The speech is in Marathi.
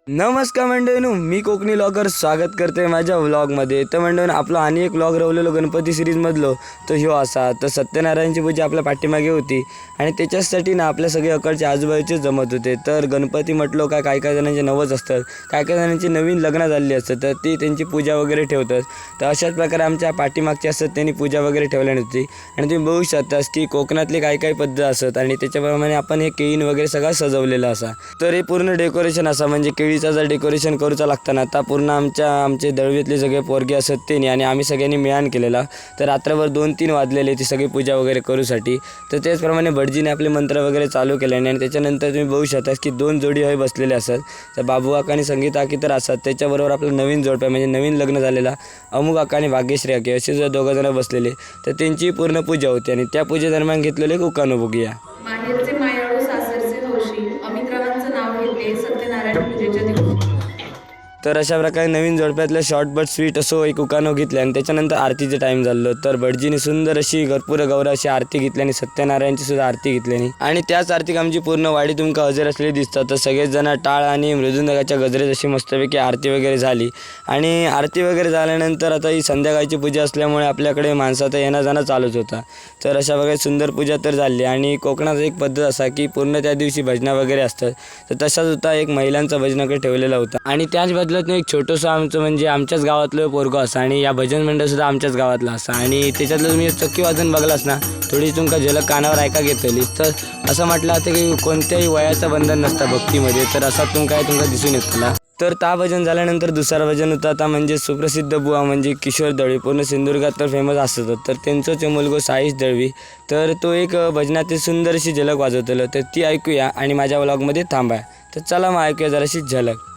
नमस्कार मंडळींनो, मी कोकणी व्लॉगर स्वागत करते माझ्या व्लॉगमध्ये. तर मंडळींनो, आपला आणि एक व्लॉग रवलेलो गणपती सिरीजमधलो तो ह्यो असा. तर सत्यनारायणची पूजा आपल्या पाठीमागे होती आणि त्याच्यासाठी ना आपल्या सगळे अकडचे आजूबाजूचे जमत होते. तर गणपती म्हटलो काय काय काय जणांचे नवस असतात, काय काय जणांची नवीन लग्न झालेली असतात, तर ती त्यांची पूजा वगैरे ठेवतात. तर अशाच प्रकारे आमच्या पाठीमागची असतात त्यांनी पूजा वगैरे ठेवली नव्हती. आणि तुम्ही बघू शकतास की कोकणातली काय काय पद्धत असतात आणि त्याच्याप्रमाणे आपण हे केळीन वगैरे सगळं सजवलेलं असा. तर हे पूर्ण डेकोरेशन असा, म्हणजे केळीचा जर डेकोरेशन करूचा लागताना आता पूर्ण आमचे दळवीतले सगळे पोरगे असत त्यांनी आणि आम्ही सगळ्यांनी मिळून केलेला. तर रात्रभर 2-3 वाजलेले ती सगळी पूजा वगैरे करूसाठी. तर त्याचप्रमाणे भटजीने आपले मंत्र वगैरे चालू केले आणि त्याच्यानंतर तुम्ही बघू शकता की 2 जोडी हवे बसलेले असतात. तर बाबू काका आणि संगीता काकी तर असतात, त्याच्याबरोबर आपलं नवीन जोडपं म्हणजे नवीन लग्न झालेला अमू काका आणि भाग्यश्री काकी असे जर 2 जण बसलेले. तर त्यांची पूर्ण पूजा होती आणि त्या पूजेदरम्यान घेतलेले उकानो बघूया. माहेरचे मायाळू सासरचे हौशी अमित्रावांचं नाव घेते सत्यनारायण पूजेच्या दिवशी. तर अशा प्रकारे नवीन जोडप्यातलं शॉर्ट बट स्वीट असो एक उकानो घेतले आणि त्याच्यानंतर आरतीचे टाईम झालं. तर भटजीने सुंदर अशी कर्पूर गौर अशी आरती घेतली आणि सत्यनारायणची सुद्धा आरती घेतली आणि त्याच आरतीक आमची पूर्ण वाडी तुमका हजर असलेली दिसतात. तर सगळेच जण टाळ आणि मृदुंगाच्या गजरेत अशी मस्तपैकी आरती वगैरे झाली आणि आरती वगैरे झाल्यानंतर आता ही संध्याकाळची पूजा असल्यामुळे आपल्याकडे माणसाचा येणं जाणं चालूच होता. तर अशा प्रकारे सुंदर पूजा तर झाली आणि कोकणात एक पद्धत असा की पूर्ण त्या दिवशी भजना वगैरे असतात. तर तसाच होता एक महिलांचा भजनाकडे ठेवलेला होता आणि त्याच बदल्यात एक छोटंसं आमचं म्हणजे आमच्याच गावातलं पोरगं असा आणि या भजन मंडळसुद्धा आमच्याच गावातला असा आणि त्याच्यातलं तुम्ही चक्की वाजून बघलास ना थोडी तुमका झलक कानावर ऐका घेतली. तर असं म्हटलं होतं की कोणत्याही वयाचं बंधन नसतं भक्तीमध्ये. तर असा तुमका दिसून येतला. तर ता भजन झाल्यानंतर दुसरा भजन होता आता म्हणजे सुप्रसिद्ध बुवा म्हणजे किशोर दळवी, पूर्ण सिंधुदुर्गात तर फेमस असतात. तर त्यांचंच मुलगा साईश दळवी, तर तो एक भजनातील सुंदर अशी झलक वाजवतलं. तर ती ऐकूया आणि माझ्या व्लॉगमध्ये थांबा. तर चला मग ऐकूया जराशी झलक.